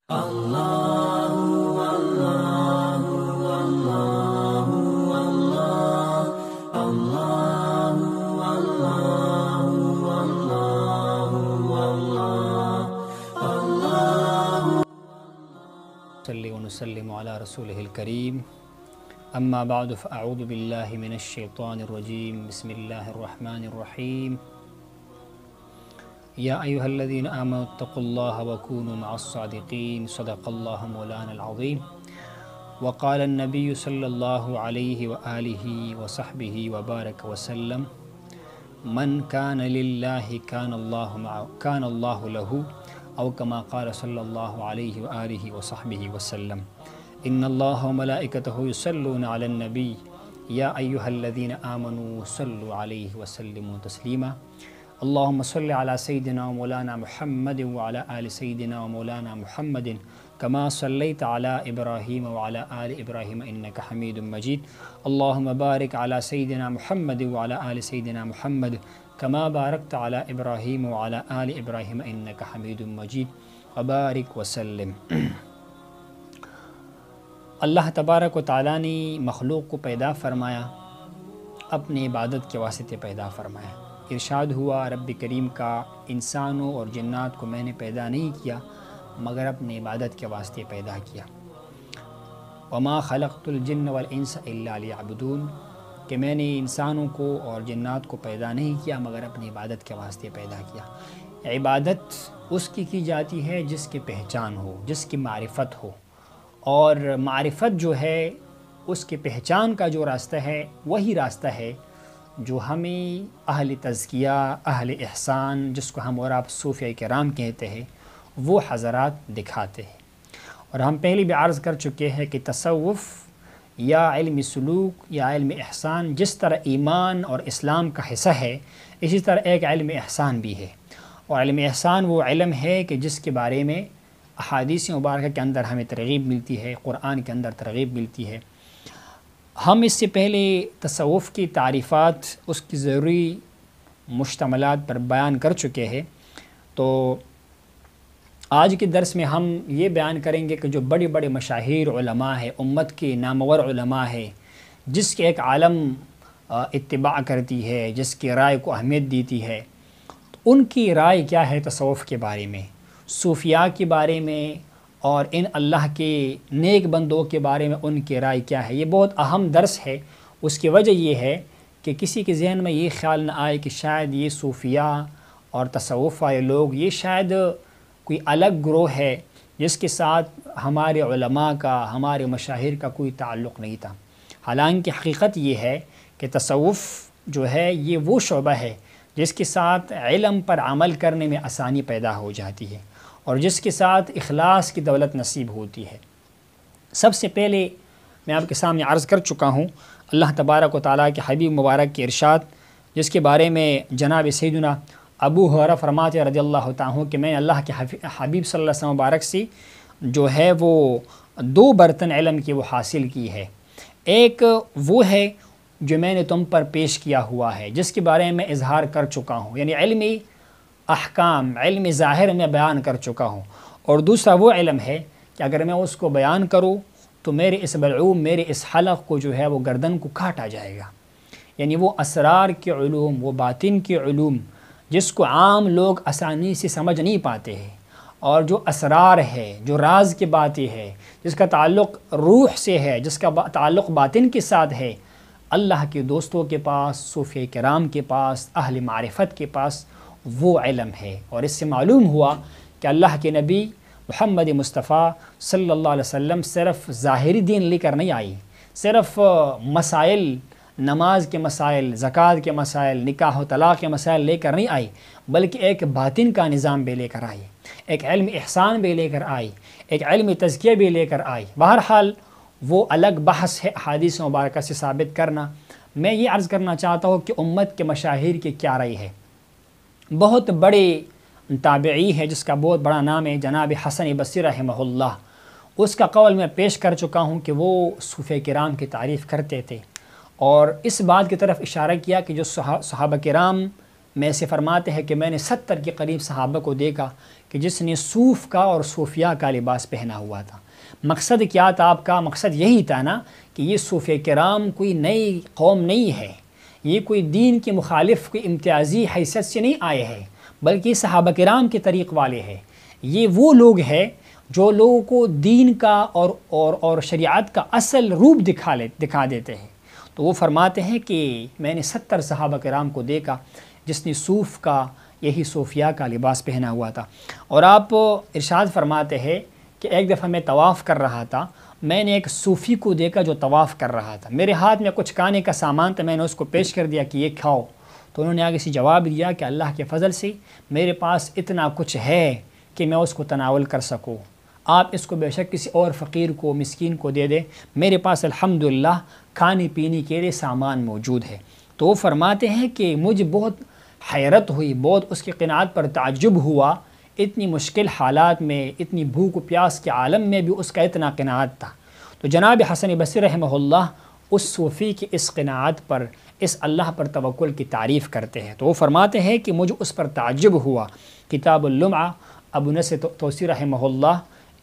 صلی ونسلم علی رسولہ الکریم اما بعد فاعوذ باللہ من الشیطان الرجیم بسم اللہ الرحمن الرحیم یا ایہا الذین آمنوا اتقوا اللہ وکونوا مع الصادقین صدق اللہ مولانا العظیم وقال النبی صلی اللہ علیہ وآلہ وصحبہ وبارک وسلم من کان للہ کان اللہ لہ او کما قال صلی اللہ علیہ وآلہ وصحبہ وسلم ان اللہ وملائکتہ یصلون علی النبی یا ایہا الذین آمنوا صلوا علیہ وسلموا تسلیما اللہم صل علی سیدنا مولانا محمد وعلی آل سیدنا مولانا محمد کما صلیت علی ابراہیم وعلی آل ابراہیم انک حمید مجید اللہم بارک علی سیدنا محمد وعلی آل سیدنا محمد کما بارکت علی ابراہیم وعلی آل ابراہیم انک حمید مجید وبارک وسلم۔ اللہ تبارک و تعالیٰ نے مخلوق کو پیدا فرمایا، اپنی عبادت کے واسطے پیدا فرمایا۔ ارشاد ہوا رب کریم کا، انسانوں اور جنات کو میں نے پیدا نہیں کیا مگر اپنی عبادت کے واسطے پیدا کیا۔ وما خلقت الجن والانس الا لیعبدون، کہ میں نے انسانوں کو اور جنات کو پیدا نہیں کیا مگر اپنی عبادت کے واسطے پیدا کیا۔ عبادت اس کی جاتی ہے جس کی پہچان ہو، جس کی معرفت ہو، اور معرفت جو ہے اس کی پہچان کا جو راستہ ہے وہی راستہ ہے جو ہمیں اہل تزکیہ، اہل احسان، جس کو ہم اور آپ صوفیہ کرام کہتے ہیں، وہ حضرات دکھاتے ہیں۔ اور ہم پہلے بھی عرض کر چکے ہیں کہ تصوف یا علم سلوک یا علم احسان جس طرح ایمان اور اسلام کا حصہ ہے، اسی طرح ایک علم احسان بھی ہے۔ اور علم احسان وہ علم ہے کہ جس کے بارے میں احادیث مبارکہ کے اندر ہمیں ترغیب ملتی ہے، قرآن کے اندر ترغیب ملتی ہے۔ ہم اس سے پہلے تصوف کی تعریفات، اس کی ضروری مشتملات پر بیان کر چکے ہیں، تو آج کے درس میں ہم یہ بیان کریں گے کہ جو بڑے بڑے مشاہیر علماء ہیں، امت کے نامور علماء ہیں، جس کے ایک عالم اتباع کرتی ہے، جس کی رائے کو اہمیت دیتی ہے، تو ان کی رائے کیا ہے تصوف کے بارے میں، صوفیاء کے بارے میں، اور ان اللہ کے نیک بندوں کے بارے میں ان کی رائے کیا ہے۔ یہ بہت اہم درس ہے۔ اس کی وجہ یہ ہے کہ کسی کے ذہن میں یہ خیال نہ آئے کہ شاید یہ صوفیاء اور تصوف والے لوگ یہ شاید کوئی الگ گروہ ہے جس کے ساتھ ہمارے علماء کا، ہمارے مشاہیر کا کوئی تعلق نہیں تھا۔ حالانکہ حقیقت یہ ہے کہ تصوف جو ہے یہ وہ شعبہ ہے جس کے ساتھ علم پر عمل کرنے میں آسانی پیدا ہو جاتی ہے اور جس کے ساتھ اخلاص کی دولت نصیب ہوتی ہے۔ سب سے پہلے میں آپ کے سامنے عرض کر چکا ہوں اللہ تبارک و تعالیٰ کے حبیب مبارک کے ارشاد، جس کے بارے میں جناب سیدنا ابو ہریرہ فرماتے رضی اللہ تعالیٰ عنہ کہ میں اللہ کے حبیب صلی اللہ علیہ وسلم مبارک سے جو ہے وہ 2 برتن علم کی وہ حاصل کی ہے۔ ایک وہ ہے جو میں نے تم پر پیش کیا ہوا ہے، جس کے بارے میں اظہار کر چکا ہوں، یعنی علمی احکام، علم ظاہر میں بیان کر چکا ہوں، اور دوسرا وہ علم ہے کہ اگر میں اس کو بیان کروں تو میرے اس بلعوم، میرے اس حلق کو جو ہے وہ گردن کو کاٹا جائے گا۔ یعنی وہ اسرار کے علوم، وہ باطن کے علوم جس کو عام لوگ آسانی سے سمجھ نہیں پاتے ہیں، اور جو اسرار ہے، جو راز کی باتیں ہے، جس کا تعلق روح سے ہے، جس کا تعلق باطن کے ساتھ ہے، اللہ کے دوستوں کے پاس، صوفیہ کرام کے پاس، اہل معرفت کے پاس وہ علم ہے۔ اور اس سے معلوم ہوا کہ اللہ کے نبی محمد مصطفیٰ صلی اللہ علیہ وسلم صرف ظاہری دین لے کر نہیں آئی، صرف مسائل، نماز کے مسائل، زکوٰۃ کے مسائل، نکاح و طلاق کے مسائل لے کر نہیں آئی، بلکہ ایک باطن کا نظام بھی لے کر آئی، ایک علم احسان بھی لے کر آئی، ایک علم تزکیہ بھی لے کر آئی۔ بہرحال وہ الگ بحث ہے احادیث مبارکہ سے ثابت کرنا۔ میں یہ عرض کرنا چاہتا ہوں کہ امت کے مشاہیر کی کیا رائے ہے۔ بہت بڑے تابعی ہے جس کا بہت بڑا نام ہے جناب حسن بصری رحمہ اللہ، اس کا قول میں پیش کر چکا ہوں کہ وہ صوفیہ کرام کی تعریف کرتے تھے، اور اس بات کی طرف اشارہ کیا کہ جو صحابہ کرام میں سے فرماتے ہیں کہ میں نے 70 کے قریب صحابہ کو دیکھا کہ جس نے صوف کا اور صوفیہ کا لباس پہنا ہوا تھا۔ مقصد کیا تھا آپ کا؟ مقصد یہی تھا نا کہ یہ صوفیہ کرام کوئی نئی قوم نہیں ہے، یہ کوئی دین کے مخالف کوئی امتیازی حیثیت سے نہیں آئے ہیں، بلکہ صحابہ کرام کے طریق والے ہیں۔ یہ وہ لوگ ہیں جو لوگوں کو دین کا اور شریعت کا اصل روپ دکھا دیتے ہیں۔ تو وہ فرماتے ہیں کہ میں نے 70 صحابہ کرام کو دیکھا جس نے صوف کا، یہی صوفیہ کا لباس پہنا ہوا تھا۔ اور آپ ارشاد فرماتے ہیں کہ ایک دفعہ میں طواف کر رہا تھا، میں نے ایک صوفی کو دیکھا جو طواف کر رہا تھا، میرے ہاتھ میں کچھ کھانے کا سامان تھا، میں نے اس کو پیش کر دیا کہ یہ کھاؤ، تو انہوں نے آگے سے جواب دیا کہ اللہ کے فضل سے میرے پاس اتنا کچھ ہے کہ میں اس کو تناول کر سکوں، آپ اس کو بے شک کسی اور فقیر کو، مسکین کو دے دیں، میرے پاس الحمدللہ کھانے پینے کے لیے سامان موجود ہے۔ تو وہ فرماتے ہیں کہ مجھے بہت حیرت ہوئی، بہت اس کی قناعت پر تعجب ہوا، اتنی مشکل حالات میں، اتنی بھوک و پیاس کے عالم میں بھی اس کا اتنا قناعت تھا۔ تو جناب حسن بصری رحمہ اللہ اس صوفی کی اس قناعت پر، اس اللہ پر توکل کی تعریف کرتے ہیں۔ تو وہ فرماتے ہیں کہ مجھے اس پر تعجب ہوا۔ کتاب اللمعہ ابو نصر توسی رحمہ اللہ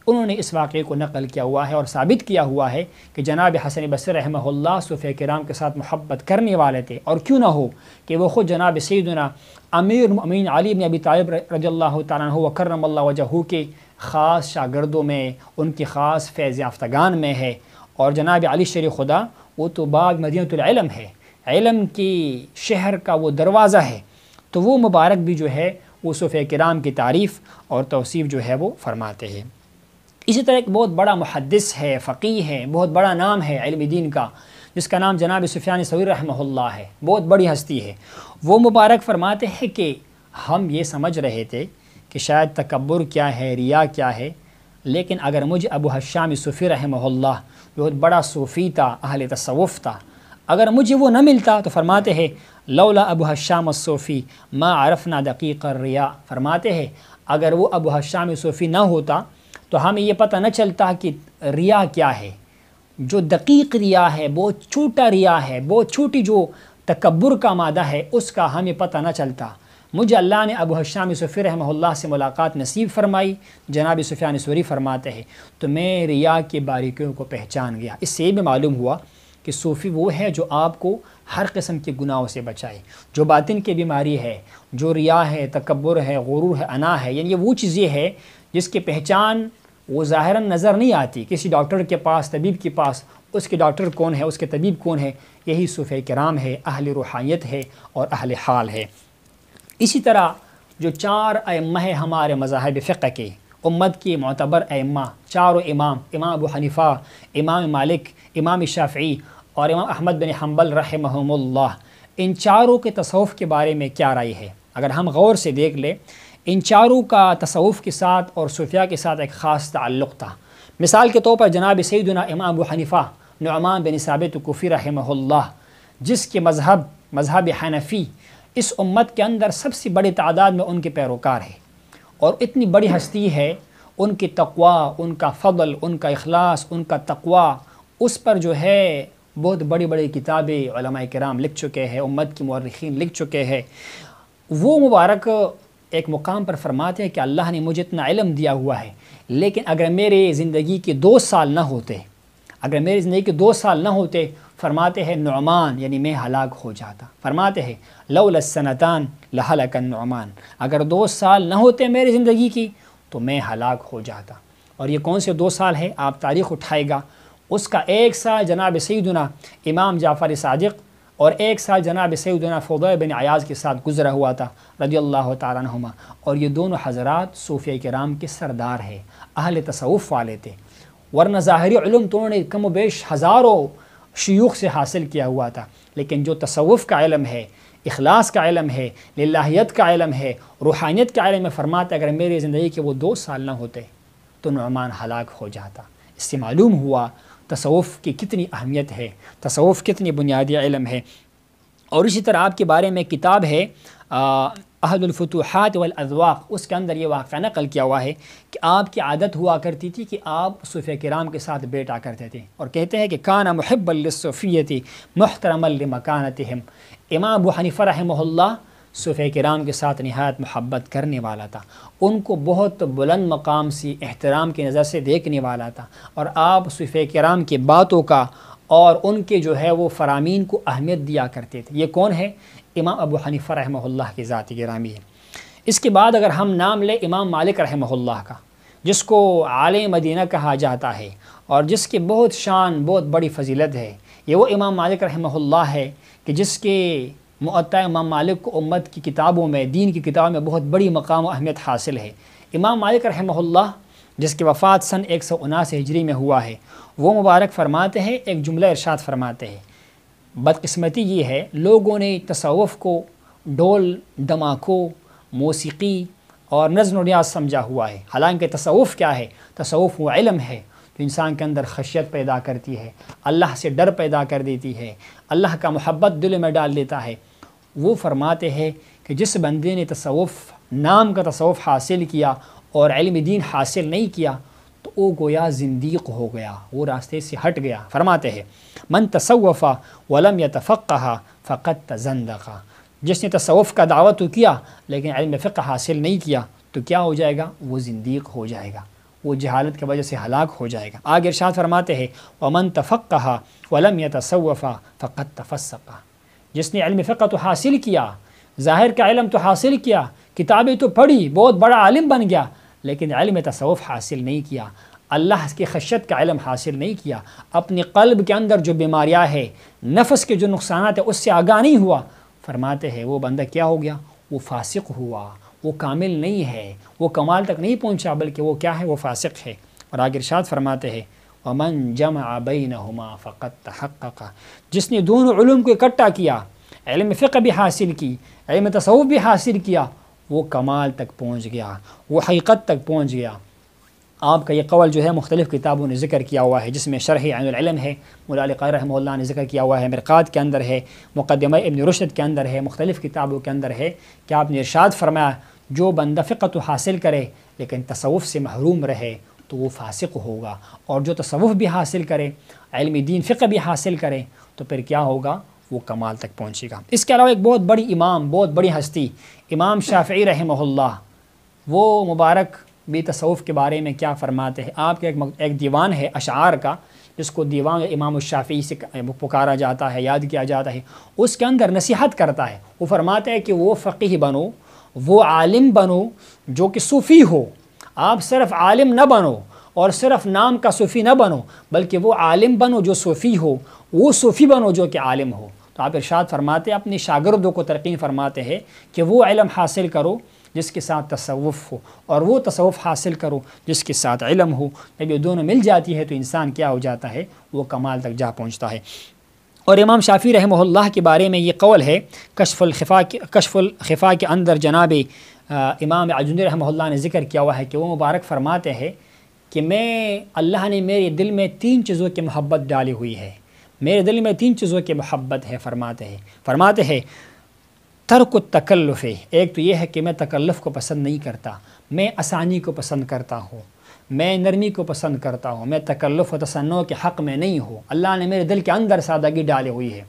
انہوں نے اس واقعے کو نقل کیا ہوا ہے اور ثابت کیا ہوا ہے کہ جناب حسن بصری رحمہ اللہ صوفیہ کرام کے ساتھ محبت کرنے والے تھے، اور کیوں نہ ہو کہ وہ خود جناب سیدنا امیر المؤمنین علی بن ابی طالب رضی اللہ تعالیٰ عنہ وکرم اللہ وجہہ کے خاص شاگردوں میں، ان کی خاص فیض یافتگان میں ہے۔ اور جناب علی شیر خدا وہ تو باغ مدینۃ العلم ہے، علم کی شہر کا وہ دروازہ ہے، تو وہ مبارک بھی جو ہے وہ صوفیہ کرام کی تعریف اور توصیف جو ہے وہ فرماتے ہیں۔ اسی طرح ایک بہت بڑا محدث ہے، فقیہ ہے، بہت بڑا نام ہے علم دین کا، جس کا نام جناب سفیان ثوری رحمہ اللہ ہے، بہت بڑی ہستی ہے۔ وہ مبارک فرماتے ہیں کہ ہم یہ سمجھ رہے تھے کہ شاید تکبر کیا ہے، ریا کیا ہے، لیکن اگر مجھے ابو حشام صوفی رحمہ اللہ بہت بڑا صوفی تھا، اہل تصوف تھا، اگر مجھے وہ نہ ملتا تو فرماتے ہیں لولا ابو حشام الصوفی ما عرفنا دقیق الریا، فرماتے ہیں اگر وہ ابو حشام صوفی نہ ہوتا تو ہمیں یہ پتہ نہ چلتا کہ ریا کیا ہے، جو دقیق ریا ہے، بہت چھوٹا ریا ہے، بہت چھوٹی جو تکبر کا مادہ ہے، اس کا ہمیں پتہ نہ چلتا۔ مجھے اللہ نے ابو حشام صوفی رحمہ اللہ سے ملاقات نصیب فرمائی، جناب سفیان ثوری فرماتے ہیں، تو میں ریا کی باریکیوں کو پہچان گیا۔ اس سے یہ بھی معلوم ہوا کہ صوفی وہ ہے جو آپ کو ہر قسم کے گناہوں سے بچائے، جو باطن کی بیماری ہے، جو ریا ہے، تکبر ہے، غرور ہے، انا ہے، یعنی یہ وہ چیزیں ہے جس کی پہچان وہ ظاہراً نظر نہیں آتی کسی ڈاکٹر کے پاس، طبیب کے پاس، اس کے ڈاکٹر کون ہے، اس کے طبیب کون ہے، یہی صوفیہ کرام ہے، اہل روحانیت ہے اور اہل حال ہے۔ اسی طرح جو 4 ائمہ ہیں ہمارے مذاہب فقہ کے، امت کی معتبر ائمہ، چاروں امام ابو حنیفہ، امام مالک، امام شافعی اور امام احمد بن حنبل رحمہم اللہ، ان چاروں کے تصوف کے بارے میں کیا رائے ہے؟ اگر ہم غور سے دیکھ لیں، ان چاروں کا تصوف کے ساتھ اور صوفیہ کے ساتھ ایک خاص تعلق تھا۔ مثال کے طور پر جناب سیدنا امام ابو حنیفہ نعمان بن ثابت کوفی رحمہ اللہ، جس کے مذہب حنفی اس امت کے اندر سب سے بڑی تعداد میں ان کے پیروکار ہیں، اور اتنی بڑی ہستی ہے، ان کی تقوی، ان کا فضل، ان کا اخلاص، ان کا تقوی، اس پر جو ہے بہت بڑی بڑی کتابیں علماء کرام لکھ چکے ہیں، امت کے مورخین لکھ چکے ہیں۔ وہ مبارک ایک مقام پر فرماتے ہیں کہ اللہ نے مجھے اتنا علم دیا ہوا ہے، لیکن اگر میرے زندگی کے 2 سال نہ ہوتے، اگر میری زندگی کے 2 سال نہ ہوتے، فرماتے ہیں نعمان یعنی میں ہلاک ہو جاتا۔ فرماتے ہیں لولا السنتان لہلک النعمان، اگر 2 سال نہ ہوتے میری زندگی کی تو میں ہلاک ہو جاتا۔ اور یہ کون سے 2 سال ہے؟ آپ تاریخ اٹھائے گا، اس کا 1 سال جناب سیدنا امام جعفر صادق اور 1 سال جناب سیدنا فضیل بن عیاض کے ساتھ گزرا ہوا تھا رضی اللہ تعالیٰ عنہما، اور یہ دونوں حضرات صوفیہ کرام کے سردار ہیں، اہل تصوف والے تھے، ورنہ ظاہری علم تو انہوں نے کم و بیش ہزاروں شیوخ سے حاصل کیا ہوا تھا، لیکن جو تصوف کا علم ہے، اخلاص کا علم ہے، للہیت کا علم ہے، روحانیت کا علم ہے، فرماتے اگر میری زندگی کے وہ 2 سال نہ ہوتے تو نعمان ہلاک ہو جاتا۔ اس سے معلوم ہوا تصوف کی کتنی اہمیت ہے، تصوف کتنی بنیادی علم ہے۔ اور اسی طرح آپ کے بارے میں کتاب ہے عہد الفتوحات والاذواق، اس کے اندر یہ واقعہ نقل کیا ہوا ہے کہ آپ کی عادت ہوا کرتی تھی کہ آپ صوفیہ کرام کے ساتھ بیٹھا کرتے تھے، اور کہتے ہیں کہ کان محبا للصوفیۃ محترما لمکانتہم۔ امام ابو حنیفہ رحمہ اللہ صوفیہ کرام کے ساتھ نہایت محبت کرنے والا تھا، ان کو بہت بلند مقام سے احترام کی نظر سے دیکھنے والا تھا، اور آپ صوفیہ کرام کی باتوں کا اور ان کے جو ہے وہ فرامین کو اہمیت دیا کرتے تھے۔ یہ کون ہے؟ امام ابو حنیفہ رحمہ اللہ کی ذات گرامی ہے۔ اس کے بعد اگر ہم نام لیں امام مالک رحمہ اللہ کا، جس کو عالم مدینہ کہا جاتا ہے اور جس کی بہت شان، بہت بڑی فضیلت ہے، یہ وہ امام مالک رحمہ اللہ ہے کہ جس کے موطا امام مالک کو امت کی کتابوں میں، دین کی کتابوں میں بہت بڑی مقام و اہمیت حاصل ہے۔ امام مالک رحمہ اللہ جس کی وفات سن 179 ہجری میں ہوا ہے، وہ مبارک فرماتے ہیں، ایک جملہ ارشاد فرماتے ہیں، بدقسمتی یہ ہے لوگوں نے تصوف کو ڈول ڈماکوں، موسیقی اور نظم و ریاض سمجھا ہوا ہے، حالانکہ تصوف کیا ہے؟ تصوف وہ علم ہے جو انسان کے اندر خشیت پیدا کرتی ہے، اللہ سے ڈر پیدا کر دیتی ہے، اللہ کا محبت دل میں ڈال دیتا ہے۔ وہ فرماتے ہیں کہ جس بندے نے تصوف نام کا تصوف حاصل کیا اور علم دین حاصل نہیں کیا تو وہ گویا زندیق ہو گیا، وہ راستے سے ہٹ گیا۔ فرماتے ہیں من تصوف ولم یتفقہ فقد تزندق، جس نے تصوف کا دعوت تو کیا لیکن علم فقہ حاصل نہیں کیا تو کیا ہو جائے گا؟ وہ زندیق ہو جائے گا، وہ جہالت کی وجہ سے ہلاک ہو جائے گا۔ آگے ارشاد فرماتے ہیں ومن تفقہ ولم یتصوف فقد تفسق، جس نے علم فقہ تو حاصل کیا، ظاہر کا علم تو حاصل کیا، کتابیں تو پڑھی، بہت بڑا عالم بن گیا، لیکن علم تصوف حاصل نہیں کیا، اللہ کی خشیت کا علم حاصل نہیں کیا، اپنے قلب کے اندر جو بیماریاں ہے، نفس کے جو نقصانات ہیں اس سے آگاہ نہیں ہوا، فرماتے ہیں وہ بندہ کیا ہو گیا؟ وہ فاسق ہوا، وہ کامل نہیں ہے، وہ کمال تک نہیں پہنچا، بلکہ وہ کیا ہے؟ وہ فاسق ہے۔ اور آگے ارشاد فرماتے ہیں ومن جمع بینہما فقد تحقق، جس نے دونوں علوم کو اکٹھا کیا، علم فقہ بھی حاصل کی، علم تصوف بھی حاصل کیا، وہ کمال تک پہنچ گیا، وہ حقیقت تک پہنچ گیا۔ آپ کا یہ قول جو ہے مختلف کتابوں نے ذکر کیا ہوا ہے، جس میں شرح عین العلم ہے، مولا علی قاری رحمہ اللہ نے ذکر کیا ہوا ہے، مرقات کے اندر ہے، مقدمہ ابن رشد کے اندر ہے، مختلف کتابوں کے اندر ہے کہ آپ نے ارشاد فرمایا جو بندہ فقہ تو حاصل کرے لیکن تصوف سے محروم رہے تو وہ فاسق ہوگا، اور جو تصوف بھی حاصل کرے، علم دین فقہ بھی حاصل کرے تو پھر کیا ہوگا؟ وہ کمال تک پہنچے گا۔ اس کے علاوہ ایک بہت بڑی امام، بہت بڑی ہستی امام شافعی رحمہ اللہ، وہ مبارک بھی تصوف کے بارے میں کیا فرماتے ہیں؟ آپ کے ایک دیوان ہے اشعار کا، جس کو دیوان امام الشافعی سے پکارا جاتا ہے، یاد کیا جاتا ہے، اس کے اندر نصیحت کرتا ہے۔ وہ فرماتے ہیں کہ وہ فقیہ بنو، وہ عالم بنو جو کہ صوفی ہو، آپ صرف عالم نہ بنو اور صرف نام کا صوفی نہ بنو، بلکہ وہ عالم بنو جو صوفی ہو، وہ صوفی بنو جو کہ عالم ہو۔ تو آپ ارشاد فرماتے ہیں، اپنے شاگردوں کو تلقین فرماتے ہیں کہ وہ علم حاصل کرو جس کے ساتھ تصوف ہو، اور وہ تصوف حاصل کرو جس کے ساتھ علم ہو۔ جب یہ دونوں مل جاتی ہے تو انسان کیا ہو جاتا ہے؟ وہ کمال تک جا پہنچتا ہے۔ اور امام شافعی رحمہ اللہ کے بارے میں یہ قول ہے، کشف الخفا کے اندر جناب امام عجنی رحمہ اللہ نے ذکر کیا ہوا ہے کہ وہ مبارک فرماتے ہیں کہ اللہ نے میرے دل میں 3 چیزوں کی محبت ڈالی ہوئی ہے، میرے دل میں 3 چیزوں کی محبت ہے۔ فرماتے ہیں ترک التکلف، ایک تو یہ ہے کہ میں تکلف کو پسند نہیں کرتا، میں آسانی کو پسند کرتا ہوں، میں نرمی کو پسند کرتا ہوں، میں تکلف و تصنع کے حق میں نہیں ہوں، اللہ نے میرے دل کے اندر سادگی ڈالی ہوئی ہے۔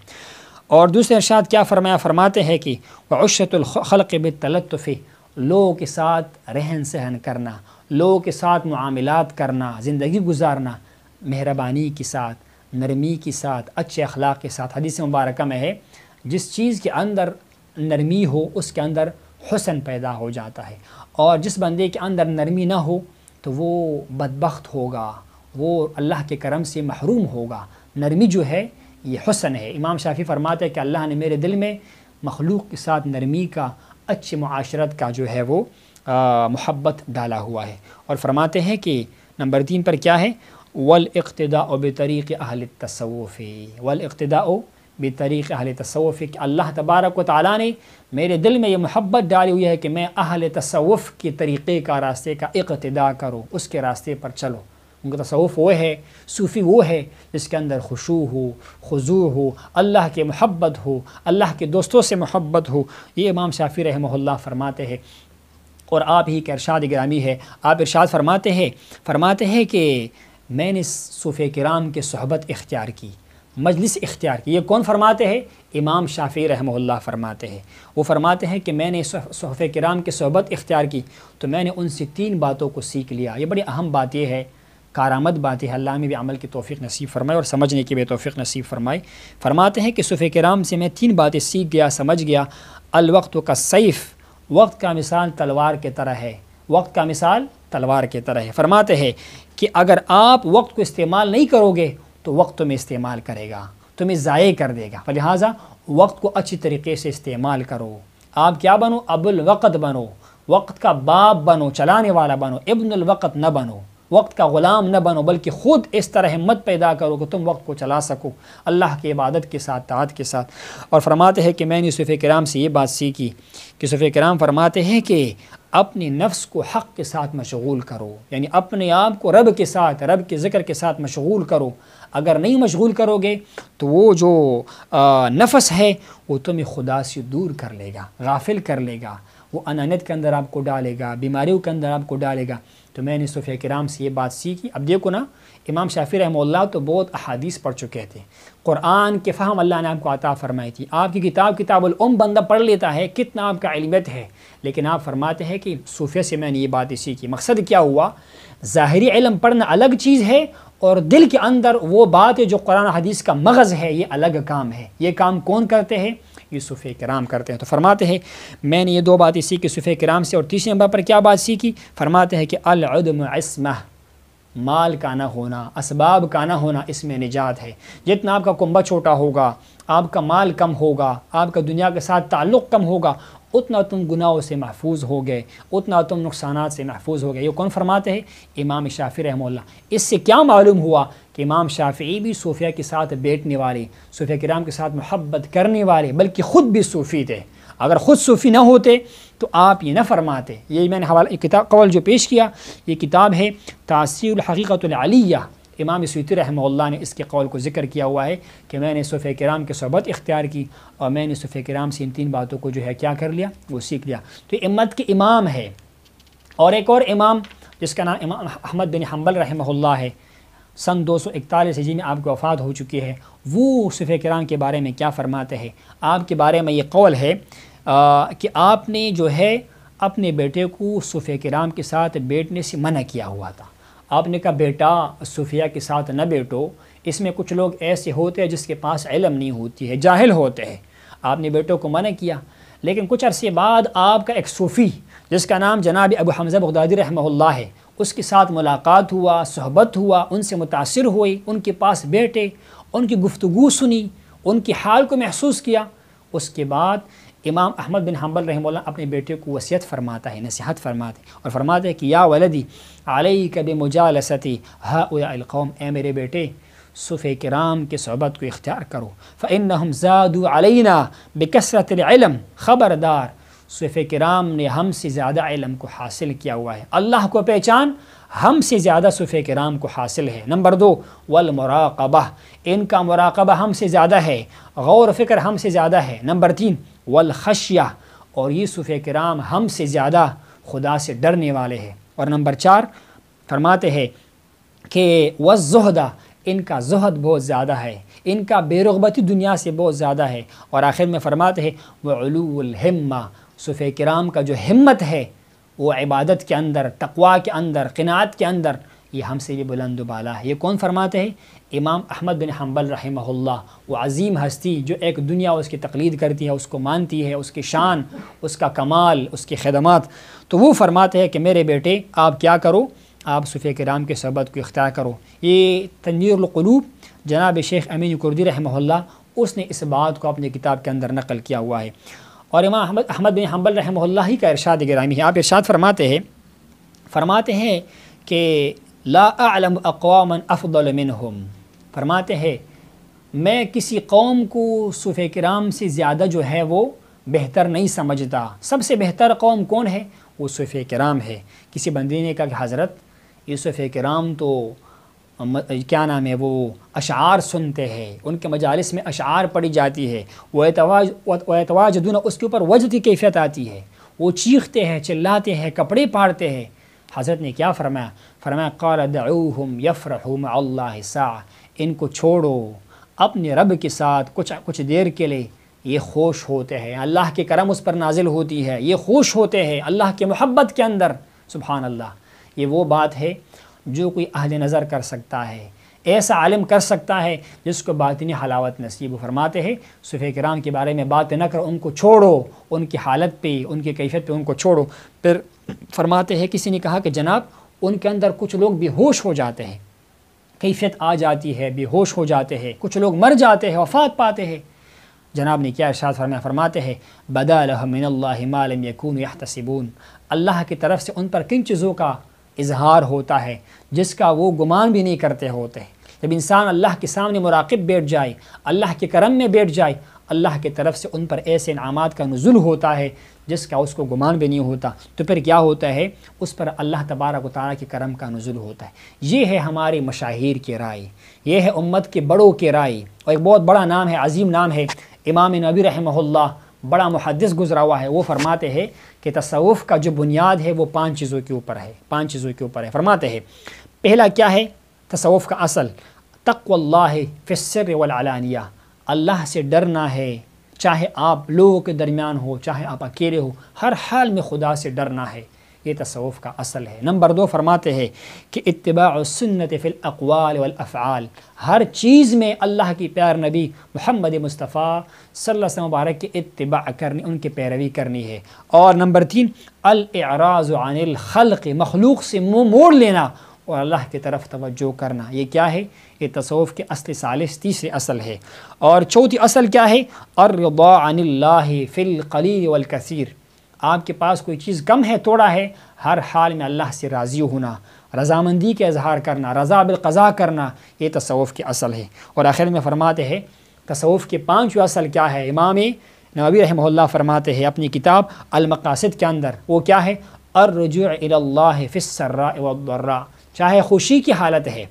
اور دوسرے ارشاد کیا فرمایا؟ فرماتے ہیں کہ وعشۃ الخلق بالتلطف، لوگوں کے ساتھ رہن سہن کرنا، لوگوں کے ساتھ معاملات کرنا، زندگی گزارنا مہربانی کے ساتھ، نرمی کے ساتھ، اچھے اخلاق کے ساتھ۔ حدیث مبارکہ میں ہے جس چیز کے اندر نرمی ہو اس کے اندر حسن پیدا ہو جاتا ہے، اور جس بندے کے اندر نرمی نہ ہو تو وہ بدبخت ہوگا، وہ اللہ کے کرم سے محروم ہوگا۔ نرمی جو ہے یہ حسن ہے۔ امام شافعی فرماتے ہیں کہ اللہ نے میرے دل میں مخلوق کے ساتھ نرمی کا، اچھی معاشرت کا جو ہے وہ محبت ڈالا ہوا ہے۔ اور فرماتے ہیں کہ نمبر 3 پر کیا ہے؟ والاقتداء بطریق اہل التصوف، والاقتداء بطریق اہل تصوف، کہ اللہ تبارک و تعالیٰ نے میرے دل میں یہ محبت ڈالی ہوئی ہے کہ میں اہل تصوف کے طریقے کا، راستے کا اقتداء کرو، اس کے راستے پر چلو۔ ان کا تصوف وہ ہے، صوفی وہ ہے جس کے اندر خشوع ہو، خضوع ہو، اللہ کے محبت ہو، اللہ کے دوستوں سے محبت ہو۔ یہ امام شافعی رحمہ اللہ فرماتے ہیں۔ اور آپ ہی کا ارشاد گرامی ہے، آپ ارشاد فرماتے ہیں کہ میں نے صوفیہ کرام کے صحبت اختیار کی، مجلس اختیار کی۔ یہ کون فرماتے ہیں؟ امام شافعی رحمہ اللہ فرماتے ہیں۔ وہ فرماتے ہیں کہ میں نے صحابہ کرام کی صحبت اختیار کی تو میں نے ان سے 3 باتوں کو سیکھ لیا۔ یہ بڑی اہم بات یہ ہے، کارآمد بات ہے، اللہ میں بھی عمل کی توفیق نصیب فرمائے اور سمجھنے کی بھی توفیق نصیب فرمائے۔ فرماتے ہیں کہ صحابہ کرام سے میں 3 باتیں سیکھ گیا، سمجھ گیا۔ الوقت کا سیف، وقت کا مثال تلوار کی طرح ہے، وقت کا مثال تلوار کی طرح ہے۔ فرماتے ہیں کہ اگر آپ وقت کو استعمال نہیں کرو گے تو وقت تمہیں استعمال کرے گا، تمہیں ضائع کر دے گا۔ لہٰذا وقت کو اچھی طریقے سے استعمال کرو۔ آپ کیا بنو؟ ابو الوقت بنو، وقت کا باپ بنو، چلانے والا بنو، ابن الوقت نہ بنو، وقت کا غلام نہ بنو، بلکہ خود اس طرح ہمت پیدا کرو کہ تم وقت کو چلا سکو اللہ کی عبادت کے ساتھ، طاعت کے ساتھ۔ اور فرماتے ہیں کہ میں نے صحابہ کرام سے یہ بات سیکھی کہ صحابہ کرام فرماتے ہیں کہ اپنے نفس کو حق کے ساتھ مشغول کرو، یعنی اپنے آپ کو رب کے ساتھ، رب کے ذکر کے ساتھ مشغول کرو۔ اگر نہیں مشغول کرو گے تو وہ جو نفس ہے وہ تمہیں خدا سے دور کر لے گا، غافل کر لے گا، وہ انانیت کے اندر آپ کو ڈالے گا، بیماریوں کے اندر آپ کو ڈالے گا۔ تو میں نے صحابہ کرام سے یہ بات سیکھی۔ اب دیکھو نا، امام شافعی رحمہ اللہ تو بہت احادیث پڑھ چکے تھے، قرآن کے فہم اللہ نے آپ کو عطا فرمائی تھی، آپ کی کتاب الام بندہ پڑھ لیتا ہے، کتنا آپ کا علمیت ہے، لیکن آپ فرماتے ہیں کہ صوفیہ سے میں نے یہ باتیں سیکھی۔ مقصد کیا ہوا؟ ظاہری علم پڑھنا الگ چیز ہے اور دل کے اندر وہ بات ہے جو قرآن حدیث کا مغز ہے، یہ الگ کام ہے۔ یہ کام کون کرتے ہیں؟ یہ صحابہ کرام کرتے ہیں۔ تو فرماتے ہیں میں نے یہ 2 باتیں سیکھی صحابہ کرام سے، اور تیسرے نمبر پر کیا بات سیکھی؟ فرماتے ہیں کہ العدم عصمہ، مال کا نہ ہونا، اسباب کا نہ ہونا، اس میں نجات ہے۔ جتنا آپ کا کنبہ چھوٹا ہوگا، آپ کا مال کم ہوگا، آپ کا دنیا کے ساتھ تعلق کم ہوگا، اتنا تم گناہوں سے محفوظ ہو گئے، اتنا تم نقصانات سے محفوظ ہو گئے۔ یہ کون فرماتے ہیں؟ امام شافعی رحمہ اللہ۔ اس سے کیا معلوم ہوا کہ امام شافعی بھی صوفیہ کے ساتھ بیٹھنے والے، صوفیہ کرام کے ساتھ محبت کرنے والے، بلکہ خود بھی صوفی تھے۔ اگر خود صوفی نہ ہوتے تو آپ یہ نہ فرماتے۔ یہ میں نے حوالہ کتاب قول جو پیش کیا، یہ کتاب ہے تاثیر الحقیقۃ العلیہ، امام سیوطی رحمہ اللہ نے اس کے قول کو ذکر کیا ہوا ہے کہ میں نے صحابہ کرام کی صحبت اختیار کی اور میں نے صحابہ کرام سے ان 3 باتوں کو جو ہے کیا کر لیا؟ وہ سیکھ لیا۔ تو امت کے امام ہے۔ اور ایک اور امام جس کا نام امام احمد بن حنبل رحمہ اللہ ہے، سن 241 ہجری میں آپ کی وفات ہو چکی ہے۔ وہ صحابہ کرام کے بارے میں کیا فرماتے ہیں؟ آپ کے بارے میں یہ قول ہے کہ آپ نے جو ہے اپنے بیٹے کو صحابہ کرام کے ساتھ بیٹھنے سے منع کیا ہوا تھا۔ آپ نے کہا بیٹا صوفیہ کے ساتھ نہ بیٹھو، اس میں کچھ لوگ ایسے ہوتے ہیں جس کے پاس علم نہیں ہوتی ہے، جاہل ہوتے ہیں۔ آپ نے بیٹوں کو منع کیا، لیکن کچھ عرصے بعد آپ کا ایک صوفی جس کا نام جناب ابو حمزہ بغدادی رحمہ اللہ ہے، اس کے ساتھ ملاقات ہوا، صحبت ہوا، ان سے متاثر ہوئی، ان کے پاس بیٹھے، ان کی گفتگو سنی، ان کی حال کو محسوس کیا۔ اس کے بعد امام احمد بن حنبل رحمہ اللہ اپنے بیٹے کو وصیت فرماتا ہے، نصیحت فرماتے ہیں اور فرماتے ہیں کہ یا ولدی علیک بمجالستی ہؤلاء القوم، اے میرے بیٹے صحابہ کرام کے صحبت کو اختیار کرو، فإنہم زادوا علینا بکثرت العلم، خبردار صحابہ کرام نے ہم سے زیادہ علم کو حاصل کیا ہوا ہے، اللہ کو پہچان ہم سے زیادہ صحابہ کرام کو حاصل ہے۔ نمبر 2 والمراقبہ، ان کا مراقبہ ہم سے زیادہ ہے، غور و فکر ہم سے زیادہ ہے۔ نمبر 3 والخشیہ، اور یہ صحابہ کرام ہم سے زیادہ خدا سے ڈرنے والے ہیں۔ اور نمبر 4 فرماتے ہیں کہ والزہدہ، ان کا زہد بہت زیادہ ہے، ان کا بے رغبتی دنیا سے بہت زیادہ ہے۔ اور آخر میں فرماتے ہیں وعلو الہمہ، صحابہ کرام کا جو ہمت ہے وہ عبادت کے اندر، تقوی کے اندر، قناعت کے اندر، یہ ہم سے بھی بلند و بالا ہے۔ یہ کون فرماتے ہیں؟ امام احمد بن حنبل رحمہ اللہ، وہ عظیم ہستی جو ایک دنیا اس کی تقلید کرتی ہے، اس کو مانتی ہے، اس کی شان، اس کا کمال، اس کی خدمات، تو وہ فرماتے ہیں کہ میرے بیٹے آپ کیا کرو؟ آپ صحابہ کرام کے صحبت کو اختیار کرو۔ یہ تنویر القلوب جناب شیخ امین کردی رحمہ اللہ، اس نے اس بات کو اپنی کتاب کے اندر نقل کیا ہوا ہے۔ اور امام احمد بن حنبل رحمہ اللہ ہی کا ارشاد گرامی ہے۔ آپ ارشاد فرماتے ہیں کہ لا اعلم اقواما افضل منہم، فرماتے ہیں میں کسی قوم کو صحابہ کرام سے زیادہ جو ہے وہ بہتر نہیں سمجھتا۔ سب سے بہتر قوم کون ہے؟ وہ صحابہ کرام ہے۔ کسی بندے نے کہا کہ حضرت یہ صحابہ کرام تو کیا نام ہے وہ اشعار سنتے ہیں، ان کے مجالس میں اشعار پڑھی جاتی ہے، وَيَتَوَاجَدُونَ، اس کے اوپر وجد کی کیفیت آتی ہے، وہ چیختے ہیں، چلاتے ہیں، کپڑے پاڑتے ہیں۔ حضرت نے کیا فرمایا؟ فرمایا قال دعوہم یفرحوا مع اللہ ساعہ، ان کو چھوڑو، اپنے رب کے ساتھ کچھ دیر کے لیے یہ خوش ہوتے ہیں، اللہ کے کرم اس پر نازل ہوتی ہے، یہ خوش ہوتے ہیں اللہ کے محبت کے اندر. سبحان اللہ. یہ وہ بات ہے جو کوئی اہل نظر کر سکتا ہے، ایسا عالم کر سکتا ہے جس کو باطنی حلاوت نصیب ہو. فرماتے ہیں صوفیہ کرام کے بارے میں بات نہ کرو، ان کو چھوڑو، ان کی حالت پہ، ان کی کیفیت پہ ان کو چھوڑو. پھر فرماتے ہیں کسی نے کہا کہ جناب ان کے اندر کچھ لوگ بے ہوش ہو جاتے ہیں، کیفیت آ جاتی ہے، بے ہوش ہو جاتے ہیں، کچھ لوگ مر جاتے ہیں، وفات پاتے ہیں. جناب نے کیا ارشاد فرمایا؟ فرماتے ہیں بدا لهم من اللہ ما لم يكونوا يحتسبون. اللہ کی طرف سے ان پر کن چیزوں کا اظہار ہوتا ہے جس کا وہ گمان بھی نہیں کرتے ہوتے. جب انسان اللہ کے سامنے مراقب بیٹھ جائے، اللہ کے کرم میں بیٹھ جائے، اللہ کی طرف سے ان پر ایسے انعامات کا نزول ہوتا ہے جس کا اس کو گمان بھی نہیں ہوتا. تو پھر کیا ہوتا ہے؟ اس پر اللہ تبارک و تعالیٰ کے کرم کا نزول ہوتا ہے. یہ ہے ہمارے مشاہیر کی رائے، یہ ہے امت کے بڑوں کی رائے. اور ایک بہت بڑا نام ہے، عظیم نام ہے، امام نووی رحمہ اللہ، بڑا محدث گزرا ہوا ہے. وہ فرماتے ہیں کہ تصوف کا جو بنیاد ہے وہ 5 چیزوں کے اوپر ہے، 5 چیزوں کے اوپر ہے. فرماتے ہیں پہلا کیا ہے تصوف کا اصل؟ تقوی اللہ فی السر والعلانیہ. اللہ سے ڈرنا ہے، چاہے آپ لوگوں کے درمیان ہو، چاہے آپ اکیلے ہو، ہر حال میں خدا سے ڈرنا ہے. یہ تصوف کا اصل ہے. نمبر 2 فرماتے ہیں کہ اتباع السنت فی الاقوال والافعال. ہر چیز میں اللہ کی پیار نبی محمد مصطفیٰ صلی اللہ علیہ وسلم مبارک کی اتباع کرنی، ان کی پیروی کرنی ہے. اور نمبر 3 الاعراض عن الخلق. مخلوق سے منہ موڑ لینا اور اللہ کی طرف توجہ کرنا. یہ کیا ہے؟ یہ تصوف کے اصل ثالث تیسرے اصل ہے. اور چوتھی اصل کیا ہے؟ الرضا عن اللہ فی القلیل والکثیر. آپ کے پاس کوئی چیز کم ہے، تھوڑا ہے، ہر حال میں اللہ سے راضی ہونا، رضامندی کا اظہار کرنا، رضا بالقضاء کرنا، یہ تصوف کے اصل ہے. اور آخر میں فرماتے ہیں تصوف کے 5 اصل کیا ہے؟ امام نووی رحمہ اللہ فرماتے ہیں اپنی کتاب المقاصد کے اندر، وہ کیا ہے؟ الرجوع الی اللہ فی السراء والضراء. چاہے خوشی کی حالت ہے،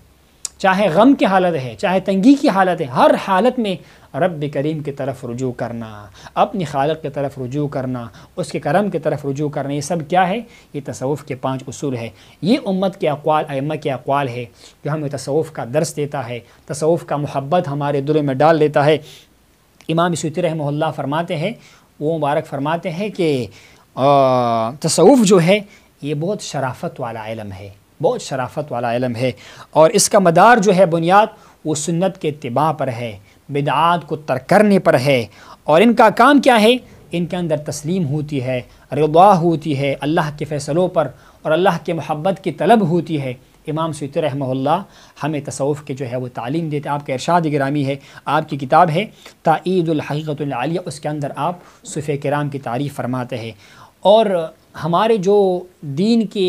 چاہے غم کی حالت ہے، چاہے تنگی کی حالت ہے، ہر حالت میں رب کریم کی طرف رجوع کرنا، اپنی خالق کی طرف رجوع کرنا، اس کے کرم کی طرف رجوع کرنا. یہ سب کیا ہے؟ یہ تصوف کے 5 اصول ہے. یہ امت کے اقوال، ائمہ کے اقوال ہے جو ہمیں تصوف کا درس دیتا ہے، تصوف کا محبت ہمارے دلوں میں ڈال دیتا ہے. امام سیوطی رحمہ اللہ فرماتے ہیں، وہ مبارک فرماتے ہیں کہ تصوف جو ہے یہ بہت شرافت والا علم ہے، بہت شرافت والا علم ہے. اور اس کا مدار جو ہے، بنیاد، وہ سنت کے اتباع پر ہے، بدعات کو ترک کرنے پر ہے. اور ان کا کام کیا ہے؟ ان کے اندر تسلیم ہوتی ہے، رضا ہوتی ہے اللہ کے فیصلوں پر، اور اللہ کے محبت کی طلب ہوتی ہے. امام سیوطی رحمہ اللہ ہمیں تصوف کے جو ہے وہ تعلیم دیتے. آپ کا ارشاد گرامی ہے، آپ کی کتاب ہے تائید الحقیقۃ العالیہ، اس کے اندر آپ صوفیہ کرام کی تعریف فرماتے ہیں. اور ہمارے جو دین کے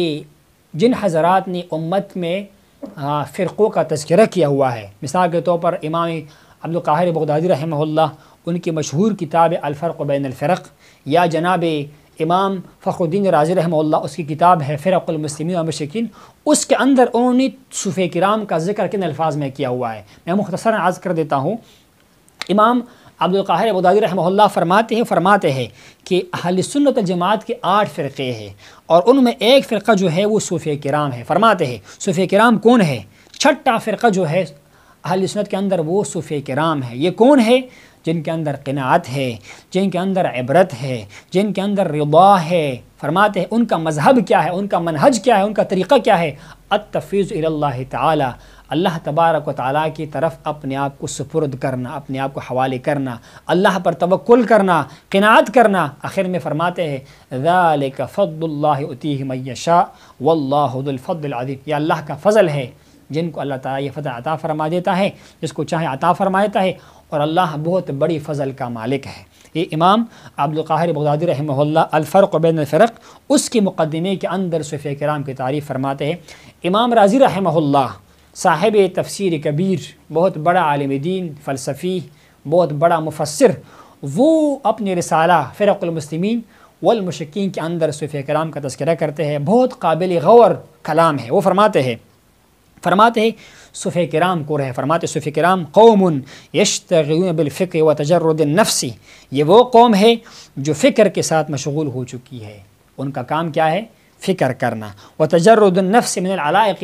جن حضرات نے امت میں فرقوں کا تذکرہ کیا ہوا ہے، مثال کے طور پر امام عبد القاہر بغدادی رحمہ اللہ، ان کی مشہور کتاب الفرق بین الفرق، یا جناب امام فخر الدین رازی رحمہ اللہ، اس کی کتاب ہے فرق المسلمین والمشرکین، اس کے اندر انہوں نے صوفیہ کرام کا ذکر کن الفاظ میں کیا ہوا ہے. میں مختصراً عرض کر دیتا ہوں. امام عبد القاہر بغدادی رحمہ اللہ فرماتے ہیں کہ اہل سنت الجماعت کے 8 فرقے ہیں، اور ان میں ایک فرقہ جو ہے وہ صوفیہ کرام ہے. فرماتے ہیں صوفیہ کرام کون ہے؟ 6واں فرقہ جو ہے اہل سنت کے اندر وہ صوفیہ کرام ہے. یہ کون ہے؟ جن کے اندر قناعت ہے، جن کے اندر عبرت ہے، جن کے اندر رضا ہے. فرماتے ہیں ان کا مذہب کیا ہے، ان کا منہج کیا ہے، ان کا طریقہ کیا ہے؟ التفویض الی اللہ تعالی. اللہ تبارک و تعالیٰ کی طرف اپنے آپ کو سپرد کرنا، اپنے آپ کو حوالے کرنا، اللہ پر توکل کرنا، قناعت کرنا. آخر میں فرماتے ہیں ذالک فضل اللہ یؤتیہ من یشاء واللہ ذو الفضل العظیم. یہ اللہ کا فضل ہے، جن کو اللہ تعالیٰ یہ فضل عطا فرما دیتا ہے، جس کو چاہے عطا فرما دیتا ہے، اور اللہ بہت بڑی فضل کا مالک ہے. یہ امام عبد القاہر بغدادی رحمہ اللہ الفرق بین الفرق، اس کے مقدمے کے اندر صوفیہ کرام کی تعریف فرماتے ہیں. امام رازی رحمہ اللہ صاحب تفسیر کبیر، بہت بڑا عالم دین، فلسفی، بہت بڑا مفسر، وہ اپنی رسالہ فرق المسلمین والمشرکین کے اندر صوفیہ کرام کا تذکرہ کرتے ہیں. بہت قابل غور کلام ہے. وہ فرماتے ہیں صوفیہ کرام کو رہے، فرماتے صوفیہ کرام قوم یشتغلون بالفکر وتجرد النفس. یہ وہ قوم ہے جو فکر کے ساتھ مشغول ہو چکی ہے. ان کا کام کیا ہے؟ فکر کرنا. وتجرد النفس من العلائق،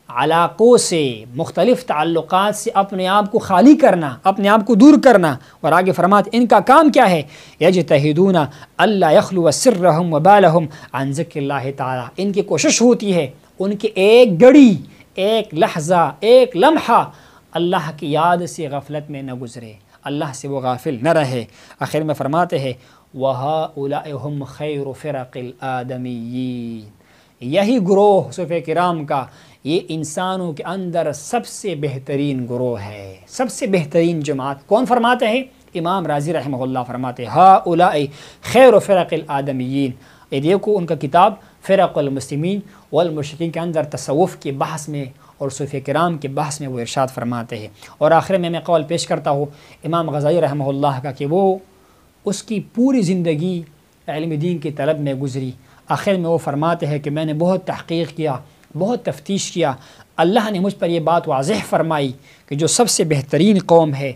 علاقوں سے، مختلف تعلقات سے اپنے آپ کو خالی کرنا، اپنے آپ کو دور کرنا۔ اور آگے فرماتے ان کا کام کیا ہے؟ یجتہدون الا یخلو سرہم وبالہم عن ذکر اللہ تعالیٰ، ان کی کوشش ہوتی ہے ان کے ایک گھڑی، ایک لحظہ، ایک لمحہ اللہ کی یاد سے غفلت میں نہ گزرے، اللہ سے وہ غافل نہ رہے۔ آخر میں فرماتے ہیں وَهَؤُلَاءِ هُمْ خَيْرُ فِرَقِ الْآدَمِيِّينَ، یہی گروہ صوفیہ کرام کا، یہ انسانوں کے اندر سب سے بہترین گروہ ہے، سب سے بہترین جماعت۔ کون فرماتے ہیں؟ امام رازی رحمہ اللہ فرماتے ہیں هَؤُلَاءِ خَيْرُ فِرَقِ الْآدَمِيِّينَ۔ یہ دیکھو ان کا کتاب فرق المسلمین والمشرکین کے اندر تصوف کے بحث میں اور صوفیہ کرام کے بحث میں وہ ارشاد فرماتے ہیں۔ اور آخر میں قول پیش کرتا ہوں امام غزالی رحمہ اللہ کا کہ وہ اس کی پوری زندگی علم دین کی طلب میں گزری۔ آخر میں وہ فرماتے ہیں کہ میں نے بہت تحقیق کیا، بہت تفتیش کیا، اللہ نے مجھ پر یہ بات واضح فرمائی کہ جو سب سے بہترین قوم ہے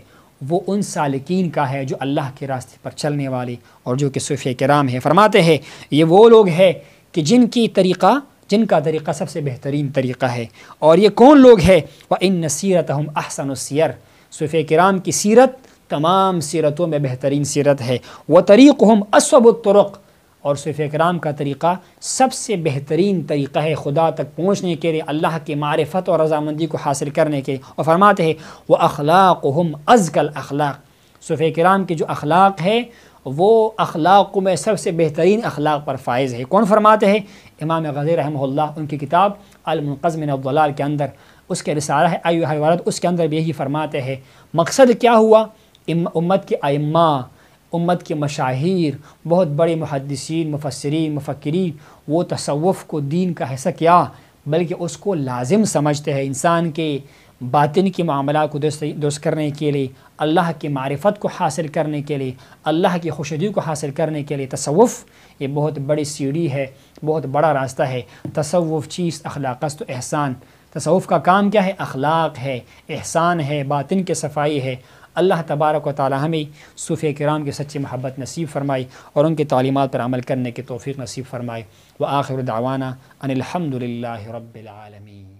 وہ ان سالکین کا ہے جو اللہ کے راستے پر چلنے والے اور جو کہ صوفیہ کرام ہیں۔ فرماتے ہیں یہ وہ لوگ ہیں کہ جن کا طریقہ سب سے بہترین طریقہ ہے۔ اور یہ کون لوگ ہیں؟ وَإِنَّ سِيرَتَهُمْ أَحْسَنُ السِّيَرِ، صوفیہ کرام کی سیرت تمام سیرتوں میں بہترین سیرت ہے۔ وَطَرِيقُهُمْ أَصْوَبُ الطُّرُقِ، اور صوفیہ کرام کا طریقہ سب سے بہترین طریقہ ہے خدا تک پہنچنے کے لیے، اللہ کی معرفت اور رضامندی کو حاصل کرنے کے لیے۔ اور فرماتے ہیں وَأَخْلَاقُهُمْ أَزْكَى الْأَخْلَاقِ، صوفیہ کرام کے جو اخلاق ہے وہ اخلاقوں میں سب سے بہترین اخلاق پر فائز ہے۔ کون فرماتے ہیں؟ امام غزالی رحمہ اللہ، ان کی کتاب المنقذ من الضلال کے اندر اس کے رسالہ ہے ایھا الولد، اس کے اندر بھی یہی فرماتے ہیں۔ مقصد کیا ہوا؟ امت کے ائمہ، امت کے مشاہیر، بہت بڑے محدثین، مفسرین، مفکرین، وہ تصوف کو دین کا حصہ کیا بلکہ اس کو لازم سمجھتے ہیں انسان کے باطن کی معاملات کو درست کرنے کے لیے، اللہ کی معرفت کو حاصل کرنے کے لیے، اللہ کی خوشنودی کو حاصل کرنے کے لیے۔ تصوف یہ بہت بڑی سیڑھی ہے، بہت بڑا راستہ ہے۔ تصوف چیز اخلاقست و احسان، تصوف کا کام کیا ہے؟ اخلاق ہے، احسان ہے، باطن کی صفائی ہے۔ اللہ تبارک و تعالی ہمیں صوفیہ کرام کی سچی محبت نصیب فرمائے اور ان کی تعلیمات پر عمل کرنے کی توفیق نصیب فرمائے۔ وآخر دعوانا ان الحمد للہ رب العالمین۔